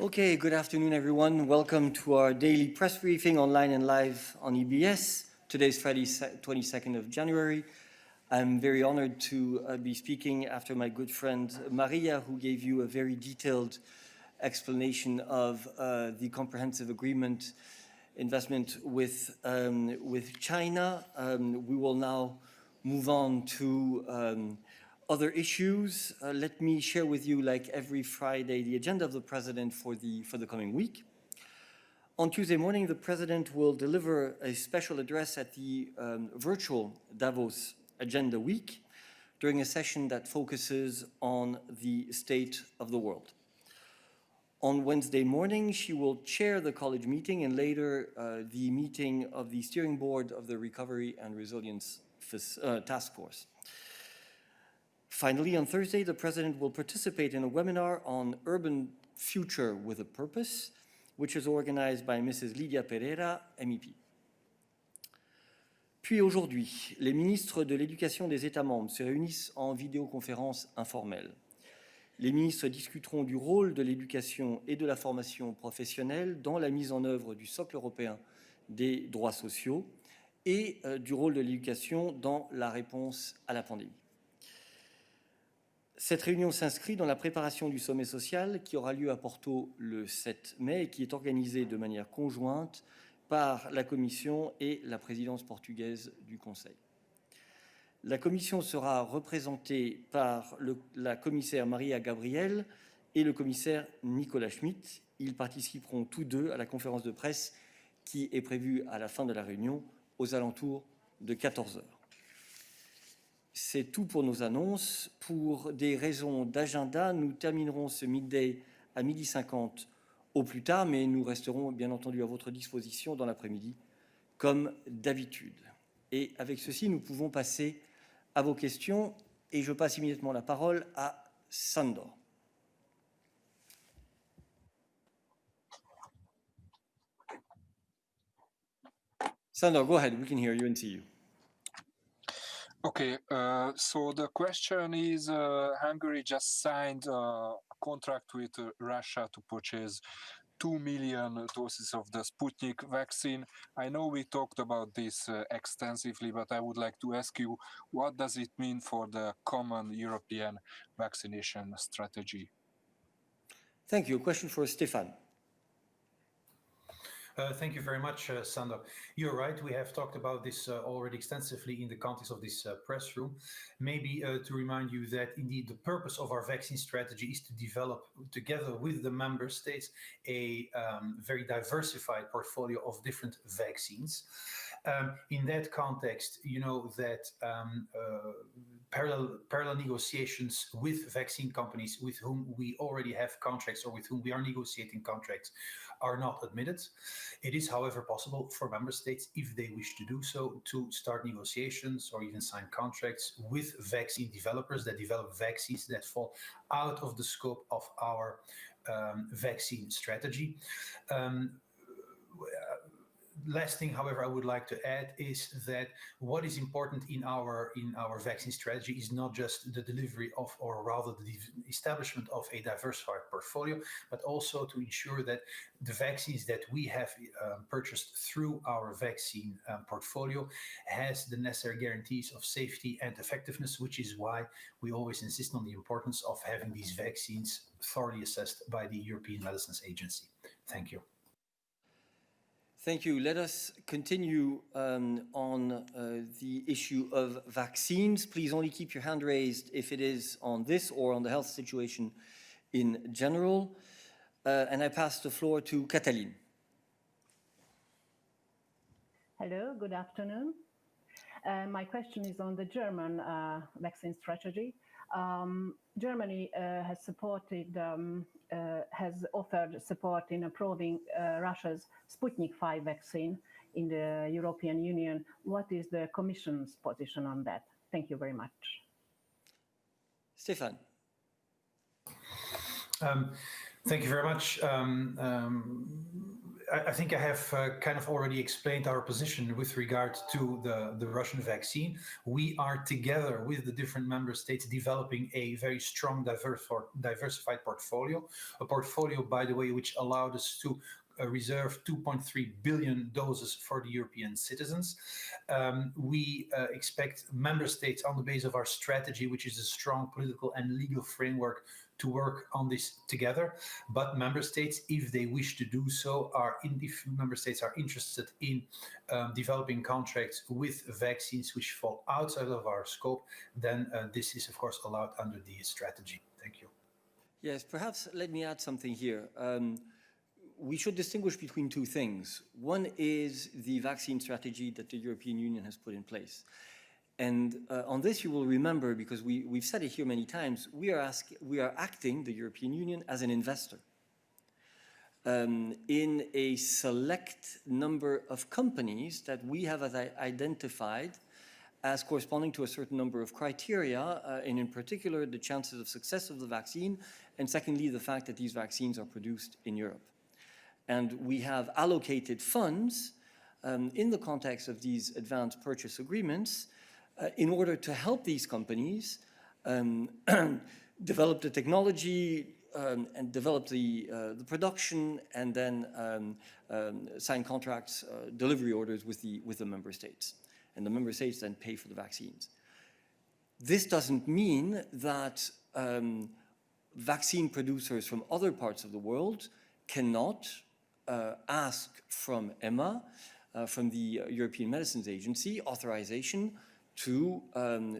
Okay, good afternoon, everyone. Welcome to our daily press briefing online and live on EBS. Today's Friday, 22nd of January. I'm very honored to be speaking after my good friend Maria, who gave you a very detailed explanation of the comprehensive agreement investment with China. We will now move on to other issues. Let me share with you, like every Friday, the agenda of the President for the coming week. On Tuesday morning, the President will deliver a special address at the virtual Davos Agenda Week during a session that focuses on the state of the world. On Wednesday morning, she will chair the college meeting and later the meeting of the steering board of the Recovery and Resilience Task Force. Finally, on Thursday, the President will participate in a webinar on Urban Future with a Purpose, which is organized by Mrs. Lidia Pereira, MEP. Puis aujourd'hui, les ministres de l'Éducation des États membres se réunissent en vidéoconférence informelle. Les ministres discuteront du rôle de l'éducation et de la formation professionnelle dans la mise en œuvre du socle européen des droits sociaux et du rôle de l'éducation dans la réponse à la pandémie. Cette réunion s'inscrit dans la préparation du sommet social qui aura lieu à Porto le 7 mai et qui est organisé de manière conjointe par la Commission et la présidence portugaise du Conseil. La Commission sera représentée par la commissaire Maria Gabriel et le commissaire Nicolas Schmit. Ils participeront tous deux à la conférence de presse qui est prévue à la fin de la réunion aux alentours de 14 heures. C'est tout pour nos annonces. Pour des raisons d'agenda, nous terminerons ce midday à 12h50 au plus tard, mais nous resterons bien entendu à votre disposition dans l'après-midi, comme d'habitude. Et avec ceci, nous pouvons passer à vos questions et je passe immédiatement la parole à Sandor. Sandor, go ahead. We can hear you and see you. Okay, so the question is, Hungary just signed a contract with Russia to purchase 2 million doses of the Sputnik vaccine. I know we talked about this extensively, but I would like to ask you, what does it mean for the common European vaccination strategy? Thank you. A question for Stefan. Thank you very much, Sander. You're right, we have talked about this already extensively in the context of this press room. Maybe to remind you that indeed the purpose of our vaccine strategy is to develop, together with the member states, a very diversified portfolio of different vaccines. In that context, you know that parallel negotiations with vaccine companies with whom we already have contracts or with whom we are negotiating contracts are not admitted. It is, however, possible for member states, if they wish to do so, to start negotiations or even sign contracts with vaccine developers that develop vaccines that fall out of the scope of our vaccine strategy. Last thing, however, I would like to add is that what is important in our vaccine strategy is not just the delivery of, or rather the establishment of a diversified portfolio, but also to ensure that the vaccines that we have purchased through our vaccine portfolio has the necessary guarantees of safety and effectiveness, which is why we always insist on the importance of having these vaccines thoroughly assessed by the European Medicines Agency. Thank you. Thank you. Let us continue on the issue of vaccines. Please only keep your hand raised if it is on this or on the health situation in general. And I pass the floor to KATALIN. Hello, good afternoon. My question is on the German vaccine strategy. Germany has offered support in approving Russia's Sputnik 5 vaccine in the European Union. What is the Commission's position on that? Thank you very much. Stefan. Thank you very much. I think I have kind of already explained our position with regard to the Russian vaccine. We are together with the different member states developing a very strong diversified portfolio, a portfolio, by the way, which allowed us to reserve 2.3 billion doses for the European citizens. We expect member states, on the basis of our strategy, which is a strong political and legal framework, to work on this together. But member states, if they wish to do so, if member states are interested in developing contracts with vaccines which fall outside of our scope, then this is of course allowed under the strategy. Thank you. Yes, perhaps let me add something here. We should distinguish between two things. One is the vaccine strategy that the European Union has put in place. And on this, you will remember, because we've said it here many times, we are acting, the European Union, as an investor in a select number of companies that we have identified as corresponding to a certain number of criteria, and in particular, the chances of success of the vaccine, and secondly, the fact that these vaccines are produced in Europe. And we have allocated funds in the context of these advanced purchase agreements in order to help these companies develop the technology and develop the production, and then sign contracts, delivery orders with the member states. And the member states then pay for the vaccines. This doesn't mean that vaccine producers from other parts of the world cannot ask from EMA, from the European Medicines Agency, authorization to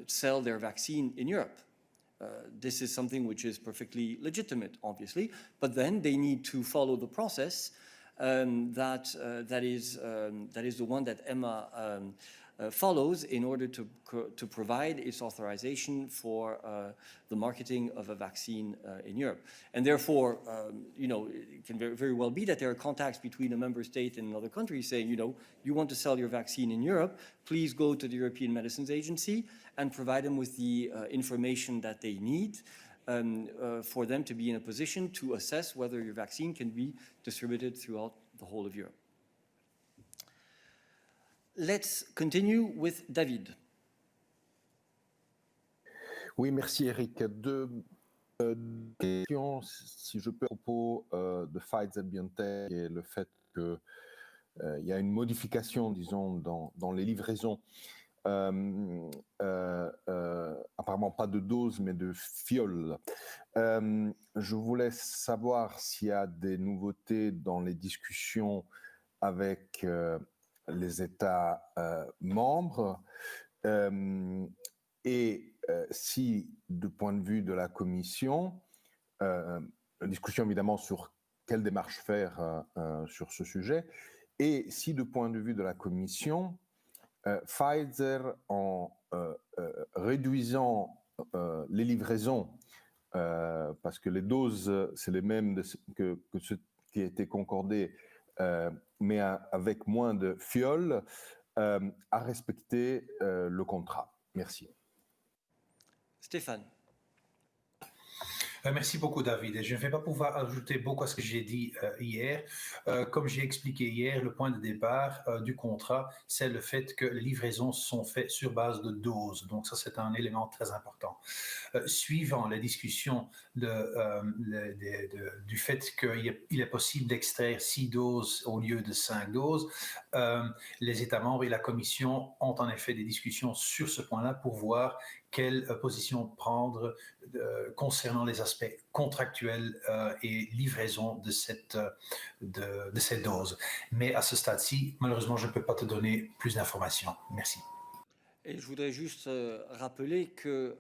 sell their vaccine in Europe. This is something which is perfectly legitimate, obviously, but then they need to follow the process that is the one that EMA follows in order to provide its authorization for the marketing of a vaccine in Europe. And therefore, it can very well be that there are contacts between a member state and another country saying, you want to sell your vaccine in Europe, please go to the European Medicines Agency and provide them with the information that they need for them to be in a position to assess whether your vaccine can be distributed throughout the whole of Europe. Let's continue with David. Oui, merci Eric. Deux questions, si je peux, à propos de Pfizer-BioNTech et le fait qu'il y a une modification, disons, dans les livraisons. Apparemment pas de doses, mais de fioles. Je voulais savoir s'il y a des nouveautés dans les discussions avec les États membres et si, du point de vue de la Commission, discussion évidemment sur quelle démarche faire sur ce sujet, et si, du point de vue de la Commission, Pfizer, en réduisant les livraisons, parce que les doses, c'est les mêmes que ce qui a été concordé, mais avec moins de fioles, à respecter le contrat. Merci. Stéphane. Merci beaucoup, David. Je ne vais pas pouvoir ajouter beaucoup à ce que j'ai dit hier. Comme j'ai expliqué hier, le point de départ du contrat, c'est le fait que les livraisons sont faites sur base de doses. Donc ça, c'est un élément très important. Suivant les discussions du fait qu'il est possible d'extraire 6 doses au lieu de 5 doses, les États membres et la Commission ont en effet des discussions sur ce point-là pour voir quelle position prendre concernant les aspects contractuels et livraison de cette dose. Mais à ce stade-ci, malheureusement, je ne peux pas te donner plus d'informations. Merci. Et je voudrais juste rappeler que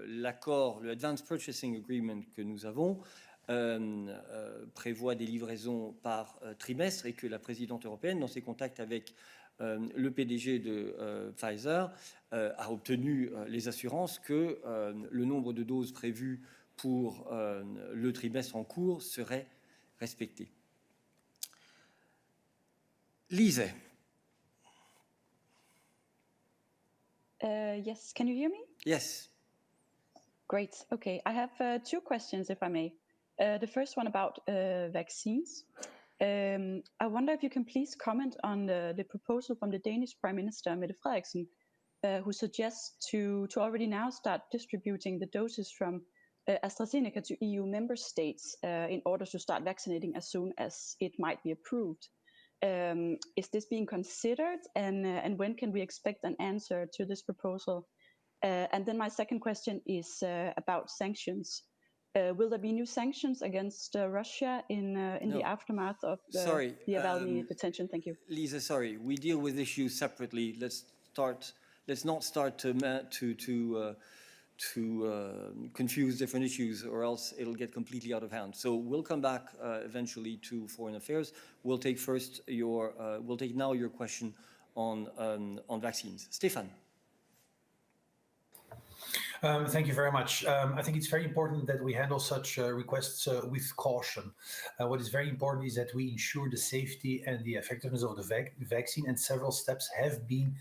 l'accord, le Advanced Purchasing Agreement que nous avons, prévoit des livraisons par trimestre et que la présidente européenne, dans ses contacts avec le PDG de Pfizer, a obtenu les assurances que le nombre de doses prévues pour le trimestre en cours serait respecté. Lise. Yes, can you hear me? Yes. Great. Okay, I have 2 questions, if I may. The first one about vaccines. I wonder if you can please comment on the proposal from the Danish Prime Minister, Mette Frederiksen, who suggests to already now start distributing the doses from AstraZeneca to EU member states in order to start vaccinating as soon as it might be approved. Is this being considered, and when can we expect an answer to this proposal? And then my second question is about sanctions. Will there be new sanctions against Russia in No. the aftermath of the Navalny detention? Thank you. Lisa, sorry, we deal with issues separately. Let's not start to confuse different issues, or else it'll get completely out of hand. So we'll come back eventually to foreign affairs. We'll take now your question on vaccines. Stefan. Thank you very much. I think it's very important that we handle such requests with caution. What is very important is that we ensure the safety and the effectiveness of the vaccine, and several steps have been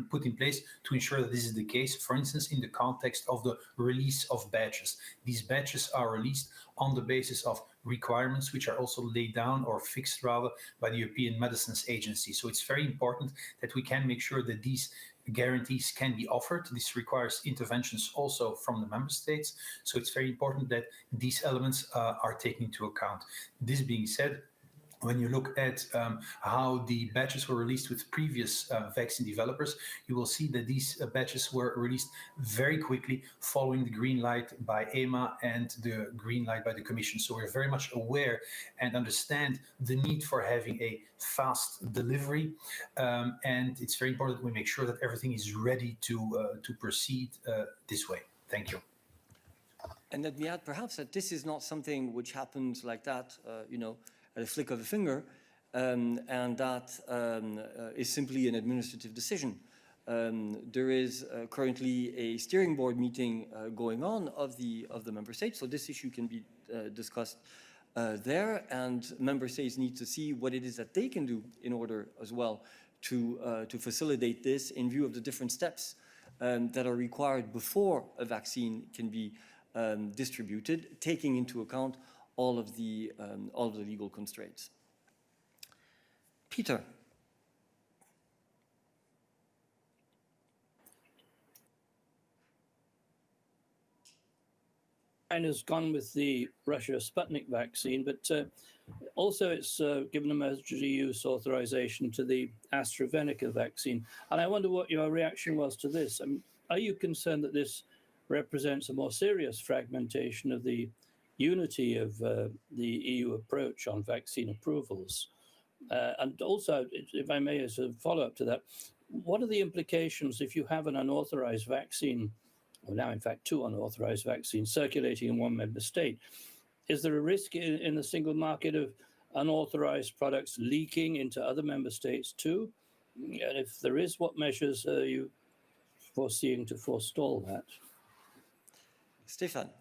put in place to ensure that this is the case. For instance, in the context of the release of batches. These batches are released on the basis of requirements which are also laid down, or fixed rather, by the European Medicines Agency. So it's very important that we can make sure that these guarantees can be offered. This requires interventions also from the member states. So it's very important that these elements are taken into account. This being said, when you look at how the batches were released with previous vaccine developers, you will see that these batches were released very quickly following the green light by EMA and the green light by the Commission. So we're very much aware and understand the need for having a fast delivery. And it's very important that we make sure that everything is ready to proceed this way. Thank you. And let me add perhaps that this is not something which happens like that, at a flick of a finger, and that is simply an administrative decision. There is currently a steering board meeting going on of the member states, so this issue can be discussed there, and member states need to see what it is that they can do in order as well to facilitate this in view of the different steps that are required before a vaccine can be distributed, taking into account all of the legal constraints. Peter. China's gone with the Russia Sputnik vaccine, but also it's given emergency use authorization to the AstraZeneca vaccine. And I wonder what your reaction was to this. I mean, are you concerned that this represents a more serious fragmentation of the unity of the EU approach on vaccine approvals? And also, if I may, as a follow-up to that, what are the implications if you have an unauthorized vaccine, or now in fact 2 unauthorized vaccines circulating in one member state? Is there a risk in the single market of unauthorized products leaking into other member states too? And if there is, what measures are you foreseeing to forestall that? Stefan.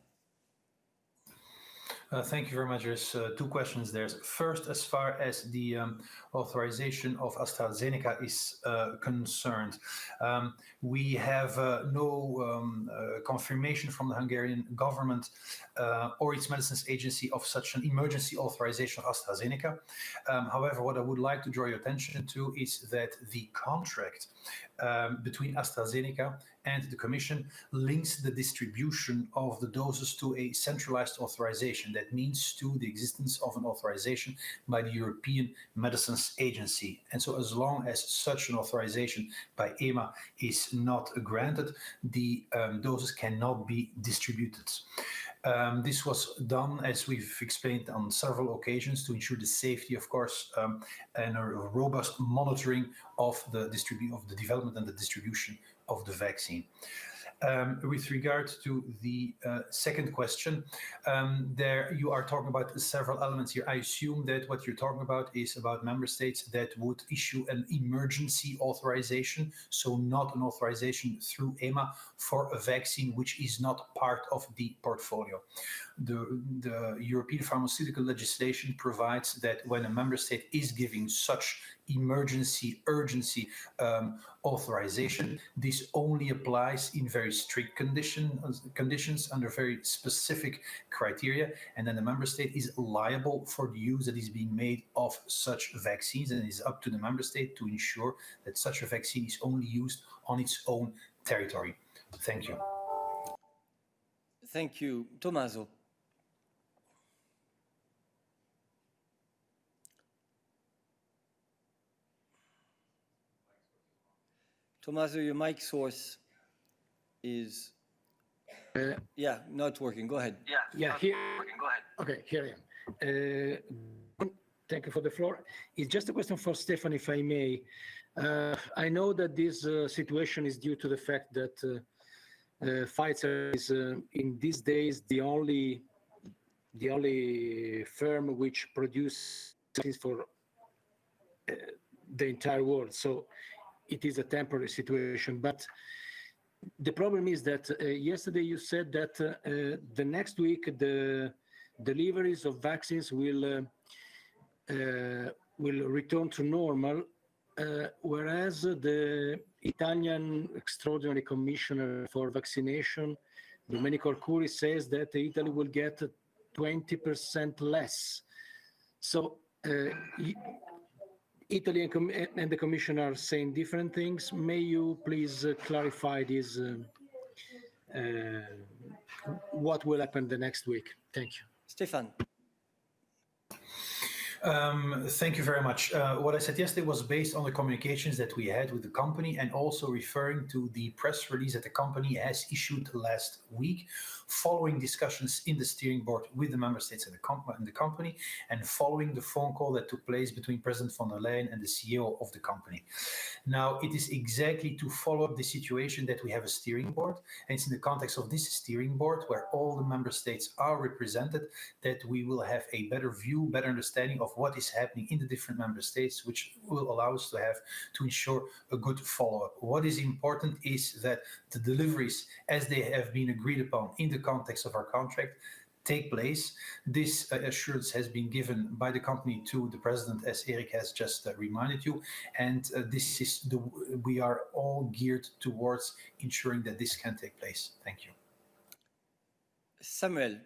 Thank you very much. There's 2 questions there. First, as far as the authorization of AstraZeneca is concerned, we have no confirmation from the Hungarian government or its medicines agency of such an emergency authorization of AstraZeneca. However, what I would like to draw your attention to is that the contract between AstraZeneca and the Commission links the distribution of the doses to a centralized authorization. That means to the existence of an authorization by the European Medicines Agency. And so as long as such an authorization by EMA is not granted, the doses cannot be distributed. This was done, as we've explained on several occasions, to ensure the safety, of course, and a robust monitoring of the development and the distribution of the vaccine. With regard to the second question, there you are talking about several elements here. I assume that what you're talking about is about member states that would issue an emergency authorization, so not an authorization through EMA for a vaccine which is not part of the portfolio. The European pharmaceutical legislation provides that when a member state is giving such urgency authorization. This only applies in very strict conditions under very specific criteria, and then the member state is liable for the use that is being made of such vaccines, and it is up to the member state to ensure that such a vaccine is only used on its own territory. Thank you. Thank you. Tommaso. Tommaso, your mic source is... not working. Go ahead. Here. Go ahead. Okay, here I am. Thank you for the floor. It's just a question for Stefan, if I may. I know that this situation is due to the fact that Pfizer is in these days the only firm which produces vaccines for the entire world. So it is a temporary situation. But the problem is that yesterday you said that the next week the deliveries of vaccines will return to normal, whereas the Italian Extraordinary Commissioner for Vaccination, Domenico Arcuri, says that Italy will get 20% less. So Italy and the Commission are saying different things. May you please clarify this, what will happen the next week? Thank you. Stefan. Thank you very much. What I said yesterday was based on the communications that we had with the company, and also referring to the press release that the company has issued last week, following discussions in the steering board with the member states and the company, and following the phone call that took place between President von der Leyen and the CEO of the company. Now, it is exactly to follow up the situation that we have a steering board, and it's in the context of this steering board, where all the member states are represented, that we will have a better view, better understanding of what is happening in the different member states, which will allow us to ensure a good follow-up. What is important is that the deliveries, as they have been agreed upon in the context of our contract, take place. This assurance has been given by the company to the president, as Eric has just reminded you, and we are all geared towards ensuring that this can take place. Thank you. Samuel.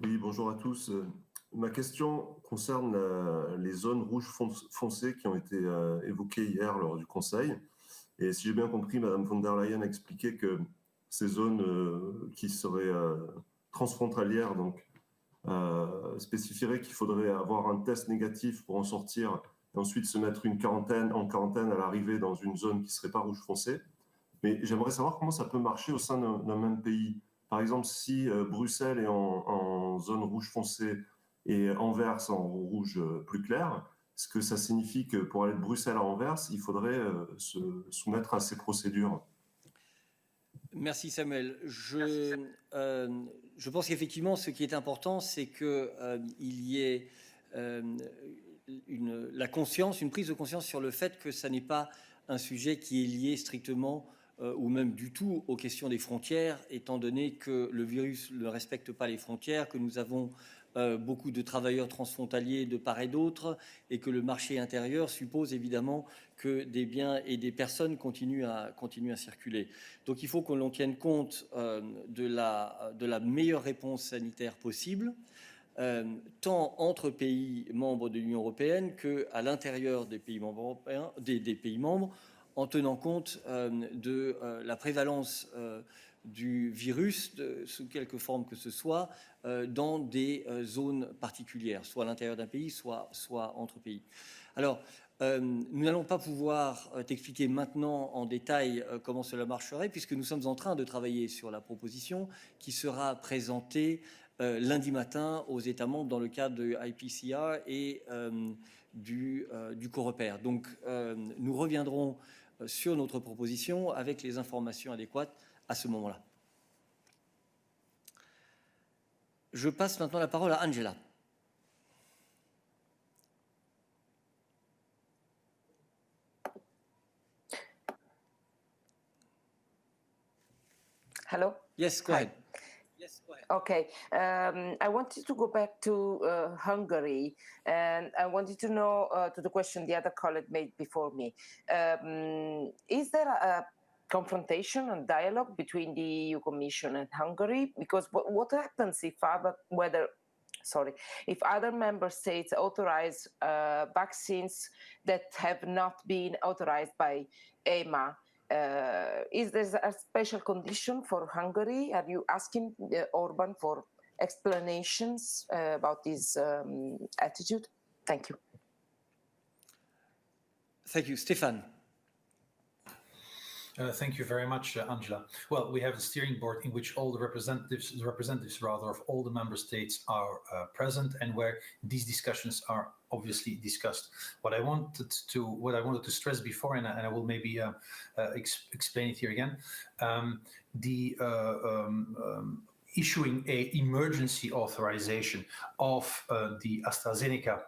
Oui, bonjour à tous. Ma question concerne les zones rouges foncées qui ont été évoquées hier lors du Conseil. Et si j'ai bien compris, Madame von der Leyen a expliqué que ces zones qui seraient transfrontalières donc, spécifieraient qu'il faudrait avoir un test négatif pour en sortir et ensuite se mettre en quarantaine à l'arrivée dans une zone qui ne serait pas rouge foncé. Mais j'aimerais savoir comment ça peut marcher au sein d'un même pays. Par exemple, si Bruxelles est en zone rouge foncé et Anvers en rouge plus clair, est-ce que ça signifie que pour aller de Bruxelles à Anvers, il faudrait se soumettre à ces procédures? Merci Samuel. Je pense qu'effectivement, ce qui est important, c'est qu'il y ait la conscience, une prise de conscience sur le fait que ça n'est pas un sujet qui est lié strictement ou même du tout aux questions des frontières, étant donné que le virus ne respecte pas les frontières, que nous avons beaucoup de travailleurs transfrontaliers de part et d'autre, et que le marché intérieur suppose évidemment que des biens et des personnes continuent à circuler. Donc il faut que l'on tienne compte de la meilleure réponse sanitaire possible, tant entre pays membres de l'Union européenne qu'à l'intérieur des pays membres européens, des pays membres, en tenant compte de la prévalence du virus, sous quelque forme que ce soit, dans des zones particulières, soit à l'intérieur d'un pays, soit entre pays. Alors, nous n'allons pas pouvoir t'expliquer maintenant en détail comment cela marcherait, puisque nous sommes en train de travailler sur la proposition qui sera présentée lundi matin aux États membres dans le cadre de IPCR et du COREPER. Donc, nous reviendrons sur notre proposition avec les informations adéquates à ce moment-là. Je passe maintenant la parole à Angela. Hello? Yes, go ahead. Yes, go ahead. Okay, I wanted to go back to Hungary, and I wanted to know to the question the other colleague made before me. Is there a confrontation and dialogue between the EU Commission and Hungary? Because what happens if if other member states authorize vaccines that have not been authorized by EMA? Is there a special condition for Hungary? Are you asking Orban for explanations about this attitude? Thank you. Thank you. Stefan. Thank you very much, Angela. Well, we have a steering board in which all the representatives of all the member states are present, and where these discussions are obviously discussed. What I wanted to stress before, and I will maybe explain it here again, issuing a emergency authorization of the AstraZeneca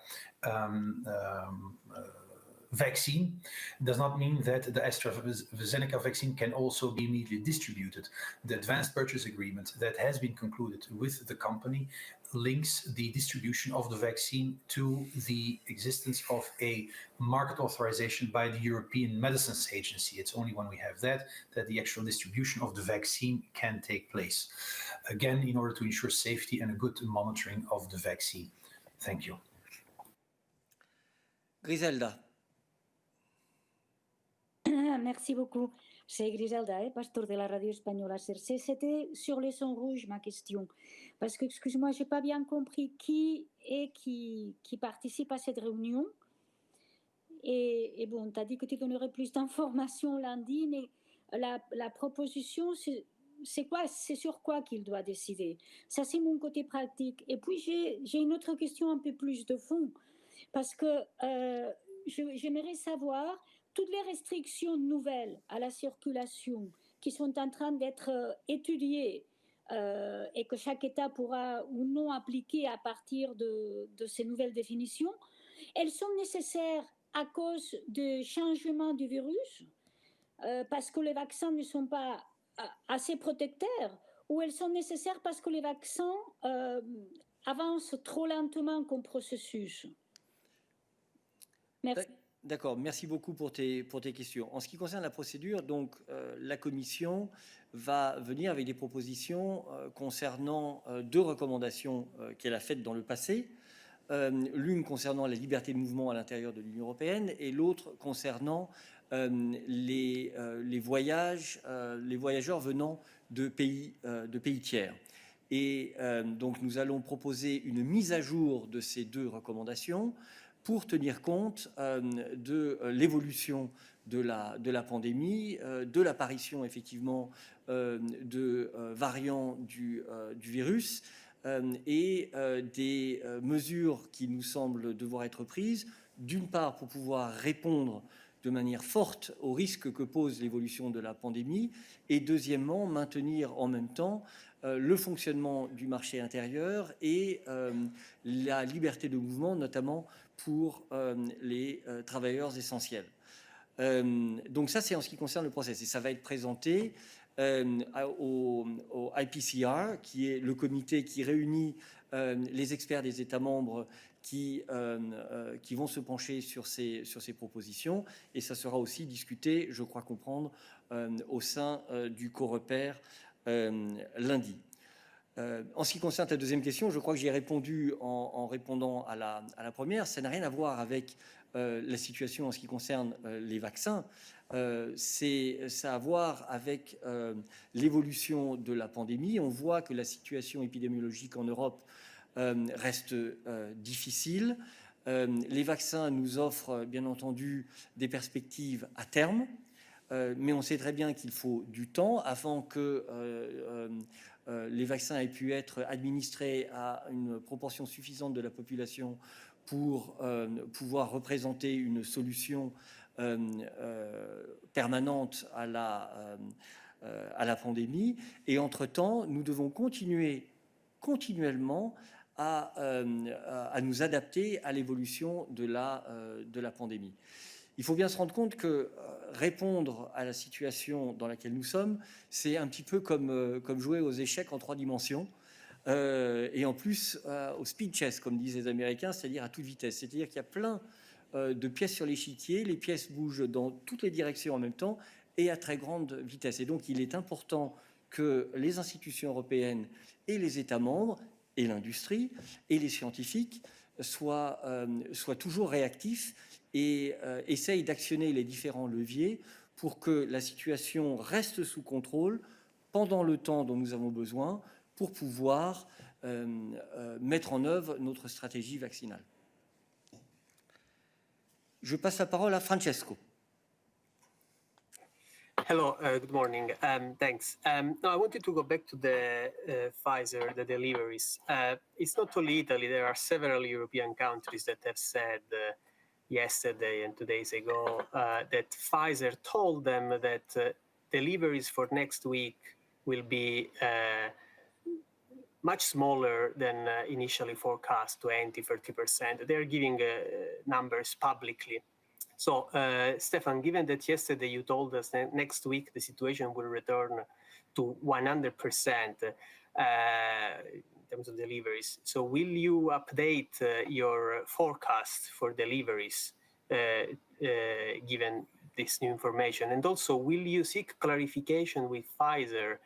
vaccine does not mean that the AstraZeneca vaccine can also be immediately distributed. The advanced purchase agreement that has been concluded with the company links the distribution of the vaccine to the existence of a market authorization by the European Medicines Agency. It's only when we have that the actual distribution of the vaccine can take place. Again, in order to ensure safety and a good monitoring of the vaccine. Thank you. Griselda. Merci beaucoup. C'est Griselda, pasteur de la radio espagnole CRC. C'était sur les sons rouges ma question. Parce que, excuse-moi, je n'ai pas bien compris qui participe à cette réunion. Et bon, tu as dit que tu donnerais plus d'informations lundi, mais la proposition, c'est quoi? C'est sur quoi qu'il doit décider? Ça, c'est mon côté pratique. Et puis, j'ai une autre question un peu plus de fond. Parce que j'aimerais savoir toutes les restrictions nouvelles à la circulation qui sont en train d'être étudiées et que chaque État pourra ou non appliquer à partir de ces nouvelles définitions, elles sont nécessaires à cause du changement du virus, parce que les vaccins ne sont pas assez protecteurs, ou elles sont nécessaires parce que les vaccins avancent trop lentement comme processus? Merci. D'accord, merci beaucoup pour tes questions. En ce qui concerne la procédure, donc la Commission va venir avec des propositions concernant deux recommandations qu'elle a faites dans le passé. L'une concernant la liberté de mouvement à l'intérieur de l'Union européenne et l'autre concernant les voyageurs venant de pays tiers. Et donc nous allons proposer une mise à jour de ces deux recommandations pour tenir compte de l'évolution de la pandémie, de l'apparition effectivement de variants du virus et des mesures qui nous semblent devoir être prises, d'une part pour pouvoir répondre de manière forte aux risques que pose l'évolution de la pandémie, et deuxièmement maintenir en même temps le fonctionnement du marché intérieur et la liberté de mouvement, notamment pour les travailleurs essentiels. Donc ça, c'est en ce qui concerne le process. Et ça va être présenté au IPCR, qui est le comité qui réunit les experts des États membres qui vont se pencher sur ces propositions. Et ça sera aussi discuté, je crois comprendre, au sein du COREPER lundi. En ce qui concerne ta deuxième question, je crois que j'y ai répondu en répondant à la première. Ça n'a rien à voir avec la situation en ce qui concerne les vaccins. Ça a à voir avec l'évolution de la pandémie. On voit que la situation épidémiologique en Europe reste difficile. Les vaccins nous offrent bien entendu des perspectives à terme, mais on sait très bien qu'il faut du temps avant que les vaccins aient pu être administrés à une proportion suffisante de la population pour pouvoir représenter une solution permanente à la pandémie. Et entre-temps, nous devons continuellement à nous adapter à l'évolution de la pandémie. Il faut bien se rendre compte que répondre à la situation dans laquelle nous sommes, c'est un petit peu comme jouer aux échecs en 3 dimensions, et en plus au speed chess, comme disent les Américains, c'est-à-dire à toute vitesse. C'est-à-dire qu'il y a plein de pièces sur l'échiquier, les pièces bougent dans toutes les directions en même temps et à très grande vitesse. Et donc il est important que les institutions européennes et les États membres, et l'industrie, et les scientifiques soient toujours réactifs et essayent d'actionner les différents leviers pour que la situation reste sous contrôle pendant le temps dont nous avons besoin pour pouvoir mettre en œuvre notre stratégie vaccinale. Je passe la parole à Francesco. Hello, good morning. Thanks. No, I wanted to go back to the Pfizer, the deliveries. It's not only Italy. There are several European countries that have said yesterday and 2 days ago that Pfizer told them that deliveries for next week will be much smaller than initially forecast, 20, 30%. They're giving numbers publicly. So, Stefan, given that yesterday you told us that next week the situation will return to 100% in terms of deliveries, so will you update your forecast for deliveries given this new information? And also, will you seek clarification with Pfizer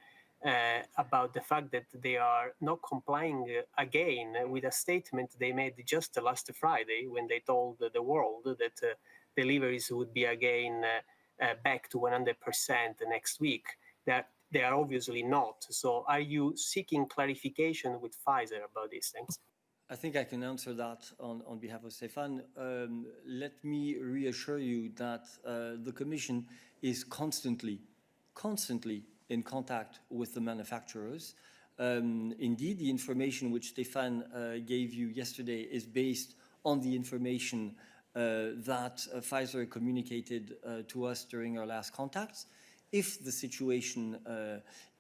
about the fact that they are not complying again with a statement they made just last Friday when they told the world that deliveries would be again back to 100% next week? That they are obviously not. So are you seeking clarification with Pfizer about these things? I think I can answer that on behalf of Stefan. Let me reassure you that the Commission is constantly in contact with the manufacturers. Indeed, the information which Stefan gave you yesterday is based on the information that Pfizer communicated to us during our last contacts. If the situation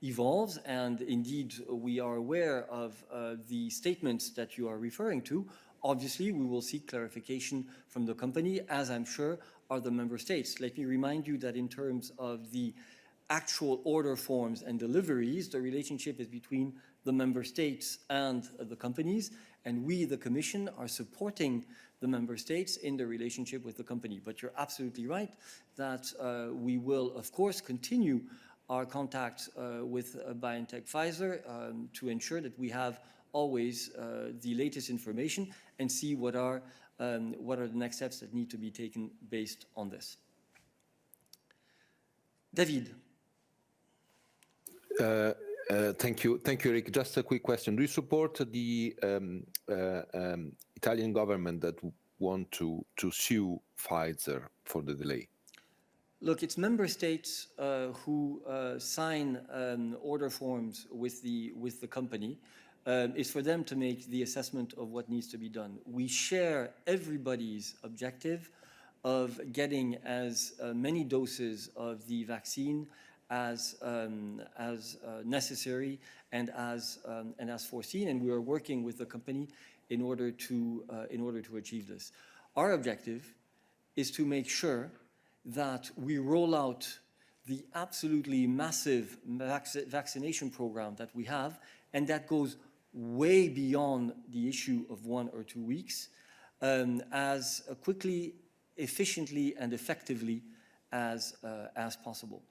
evolves, and indeed we are aware of the statements that you are referring to, obviously we will seek clarification from the company, as I'm sure are the member states. Let me remind you that in terms of the actual order forms and deliveries, the relationship is between the member states and the companies, and we, the Commission, are supporting the member states in the relationship with the company. But you're absolutely right that we will, of course, continue our contact with BioNTech Pfizer to ensure that we have always the latest information and see what are the next steps that need to be taken based on this. David. Thank you, Eric. Just a quick question. Do you support the Italian government that want to sue Pfizer for the delay? Look, it's member states who sign order forms with the company. It's for them to make the assessment of what needs to be done. We share everybody's objective of getting as many doses of the vaccine as necessary and as foreseen, and we are working with the company in order to achieve this. Our objective is to make sure that we roll out the absolutely massive vaccination program that we have, and that goes way beyond the issue of 1 or 2 weeks, as quickly, efficiently, and effectively as possible.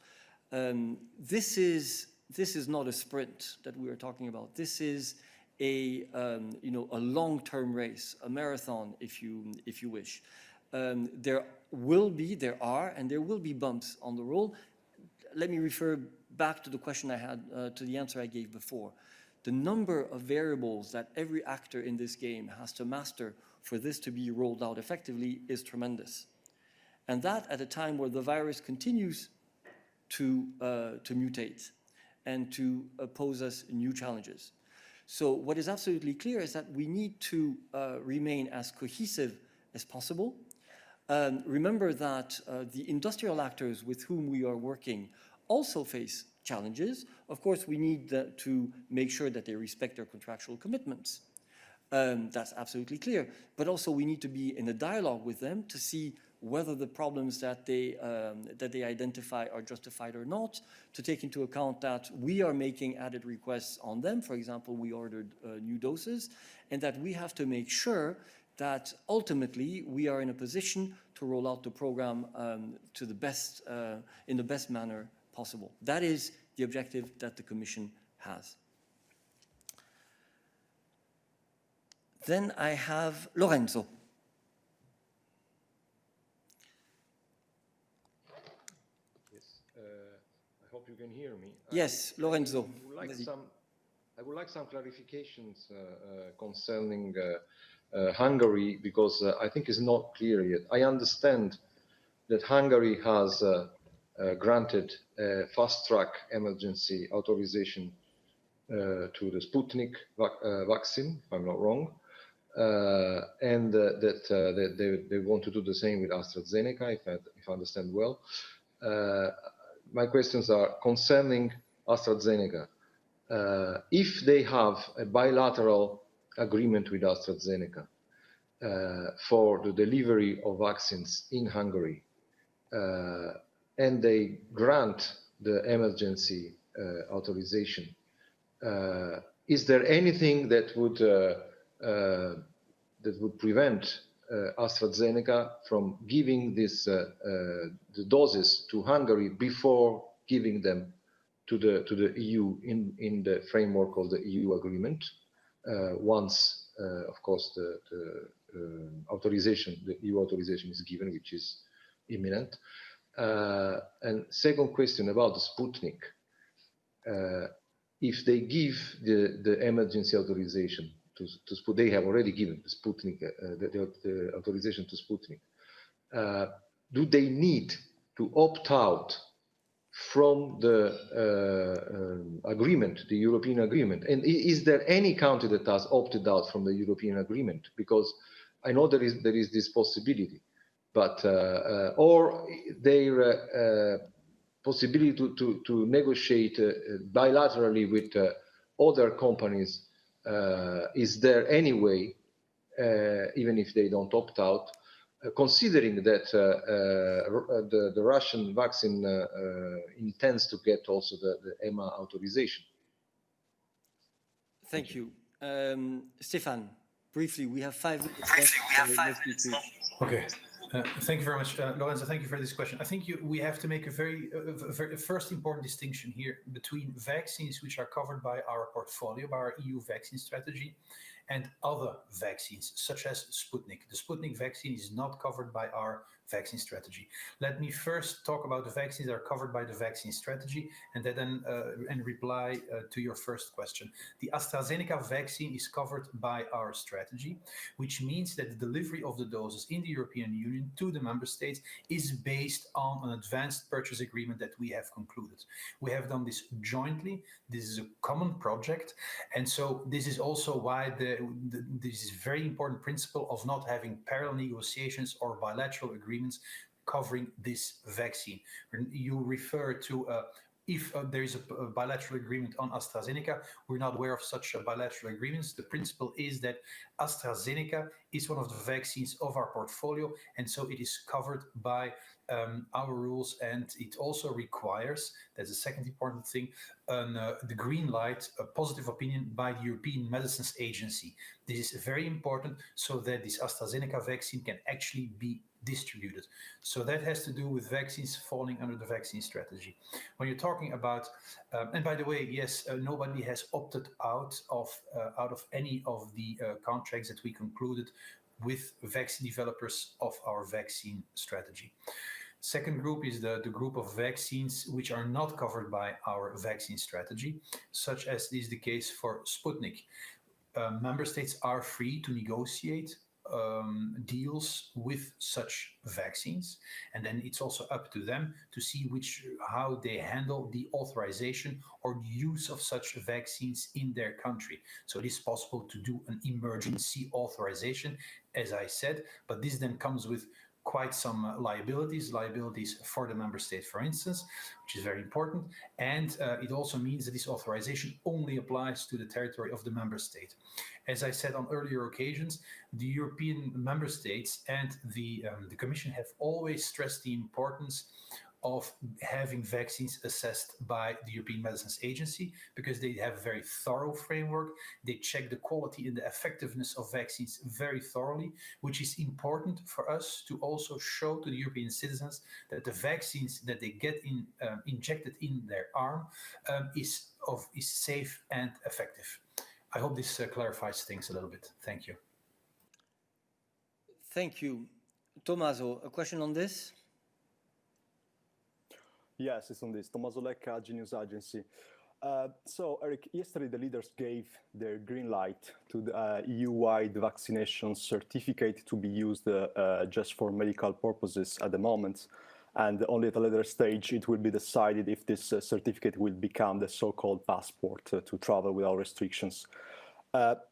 This is not a sprint that we are talking about. This is a long-term race, a marathon, if you wish. There will be bumps on the road. Let me refer back to the question I had, to the answer I gave before. The number of variables that every actor in this game has to master for this to be rolled out effectively is tremendous. And that at a time where the virus continues to mutate and to pose us new challenges. So what is absolutely clear is that we need to remain as cohesive as possible. Remember that the industrial actors with whom we are working also face challenges. Of course, we need to make sure that they respect their contractual commitments. That's absolutely clear. But also we need to be in a dialogue with them to see whether the problems that they identify are justified or not, to take into account that we are making added requests on them. For example, we ordered new doses, and that we have to make sure that ultimately we are in a position to roll out the program to the best, in the best manner possible. That is the objective that the Commission has. Then I have Lorenzo. Yes, I hope you can hear me. Yes, Lorenzo. I would like some clarifications concerning Hungary, because I think it's not clear yet. I understand that Hungary has granted a fast-track emergency authorization to the Sputnik vaccine, if I'm not wrong, and that they want to do the same with AstraZeneca, if I understand well. My questions are concerning AstraZeneca. If they have a bilateral agreement with AstraZeneca for the delivery of vaccines in Hungary, and they grant the emergency authorization, is there anything that would prevent AstraZeneca from giving the doses to Hungary before giving them to the EU in the framework of the EU agreement, once, of course, the EU authorization is given, which is imminent. And second question about the Sputnik. If they give the emergency authorization to Sputnik, they have already given the Sputnik the authorization to Sputnik. Do they need to opt out from the agreement, the European agreement? And is there any country that has opted out from the European agreement? Because I know there is this possibility, but or their possibility to negotiate bilaterally with other companies, is there any way, even if they don't opt out, considering that the Russian vaccine intends to get also the EMA authorization? Thank you. Stefan, briefly, we have 5 minutes. Okay. Thank you very much, Lorenzo. Thank you for this question. I think we have to make a very first important distinction here between vaccines which are covered by our portfolio, by our EU vaccine strategy, and other vaccines, such as Sputnik. The Sputnik vaccine is not covered by our vaccine strategy. Let me first talk about the vaccines that are covered by the vaccine strategy, and then reply to your first question. The AstraZeneca vaccine is covered by our strategy, which means that the delivery of the doses in the European Union to the member states is based on an advanced purchase agreement that we have concluded. We have done this jointly. This is a common project, and so this is also why this is very important principle of not having parallel negotiations or bilateral agreements covering this vaccine. You refer to if there is a bilateral agreement on AstraZeneca. We're not aware of such bilateral agreements. The principle is that AstraZeneca is one of the vaccines of our portfolio, and so it is covered by our rules, and it also requires, that's the second important thing, the green light, a positive opinion by the European Medicines Agency. This is very important so that this AstraZeneca vaccine can actually be distributed. So that has to do with vaccines falling under the vaccine strategy. When you're talking about, and by the way, yes, nobody has opted out of any of the contracts that we concluded with vaccine developers of our vaccine strategy. Second group is the group of vaccines which are not covered by our vaccine strategy, such as is the case for Sputnik. Member states are free to negotiate deals with such vaccines, and then it's also up to them to see how they handle the authorization or the use of such vaccines in their country. So it is possible to do an emergency authorization, as I said, but this then comes with quite some liabilities for the member state, for instance, which is very important. And it also means that this authorization only applies to the territory of the member state. As I said on earlier occasions, the European member states and the Commission have always stressed the importance of having vaccines assessed by the European Medicines Agency, because they have a very thorough framework. They check the quality and the effectiveness of vaccines very thoroughly, which is important for us to also show to the European citizens that the vaccines that they get injected in their arm is safe and effective. I hope this clarifies things a little bit. Thank you. Thank you. Tommaso, a question on this? Yes, it's on this. Tommaso LECCA, News Agency. So, Eric, yesterday the leaders gave their green light to the EU-wide vaccination certificate to be used just for medical purposes at the moment. And only at a later stage it will be decided if this certificate will become the so-called passport to travel without restrictions.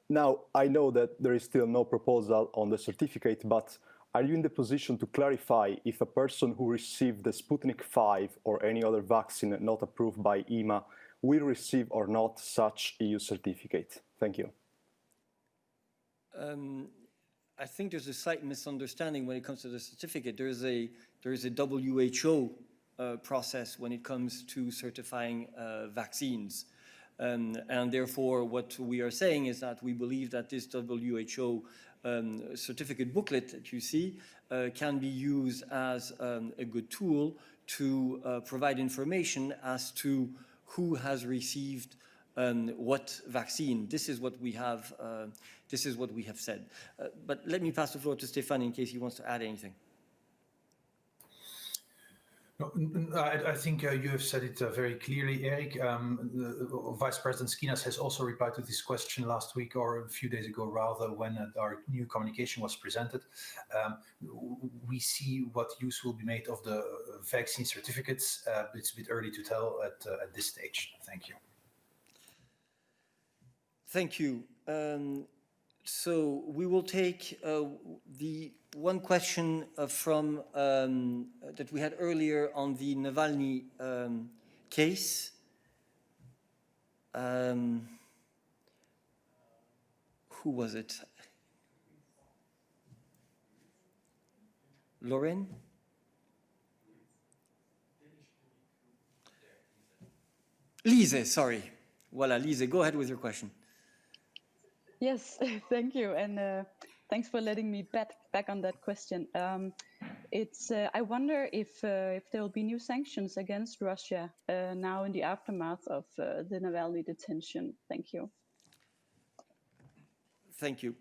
Now, I know that there is still no proposal on the certificate, but are you in the position to clarify if a person who received the Sputnik 5 or any other vaccine not approved by EMA will receive or not such EU certificate? Thank you. I think there's a slight misunderstanding when it comes to the certificate. There is a WHO process when it comes to certifying vaccines. And therefore, what we are saying is that we believe that this WHO certificate booklet that you see can be used as a good tool to provide information as to who has received what vaccine. This is what we have. This is what we have said. But let me pass the floor to Stefan in case he wants to add anything. No, I think you have said it very clearly, Eric. Vice President Skinas has also replied to this question last week, or a few days ago rather, when our new communication was presented. We see what use will be made of the vaccine certificates. It's a bit early to tell at this stage. Thank you. Thank you. So we will take the one question from that we had earlier on the Navalny case. Who was it? Lauren? Lise, sorry. Voilà, Lise, go ahead with your question. Yes, thank you, and thanks for letting me back on that question. I wonder if there will be new sanctions against Russia now in the aftermath of the Navalny detention. Thank you. Thank you.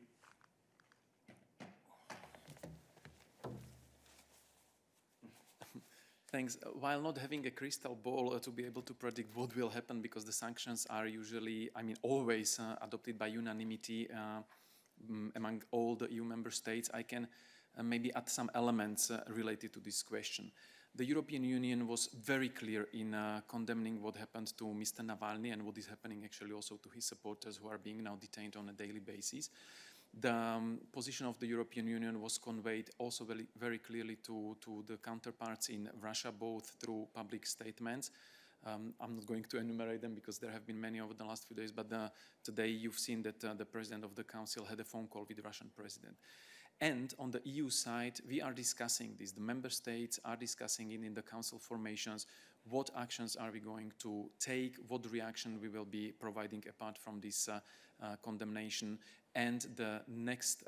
Thanks. While not having a crystal ball to be able to predict what will happen, because the sanctions are usually, always adopted by unanimity among all the EU member states, I can maybe add some elements related to this question. The European Union was very clear in condemning what happened to Mr. Navalny and what is happening actually also to his supporters who are being now detained on a daily basis. The position of the European Union was conveyed also very, very clearly to the counterparts in Russia, both through public statements. I'm not going to enumerate them because there have been many over the last few days, but today you've seen that the President of the Council had a phone call with the Russian President. And on the EU side, we are discussing this. The member states are discussing it in the Council formations. What actions are we going to take? What reaction we will be providing apart from this condemnation? And the next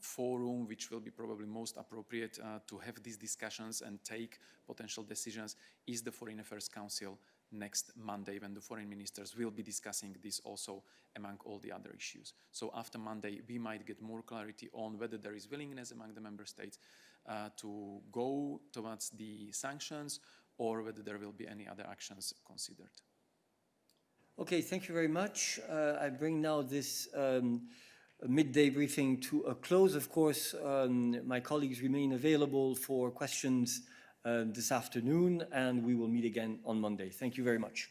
forum, which will be probably most appropriate to have these discussions and take potential decisions, is the Foreign Affairs Council next Monday, when the foreign ministers will be discussing this also among all the other issues. So after Monday, we might get more clarity on whether there is willingness among the member states to go towards the sanctions, or whether there will be any other actions considered. Okay, thank you very much. I bring now this midday briefing to a close. Of course, my colleagues remain available for questions this afternoon, and we will meet again on Monday. Thank you very much.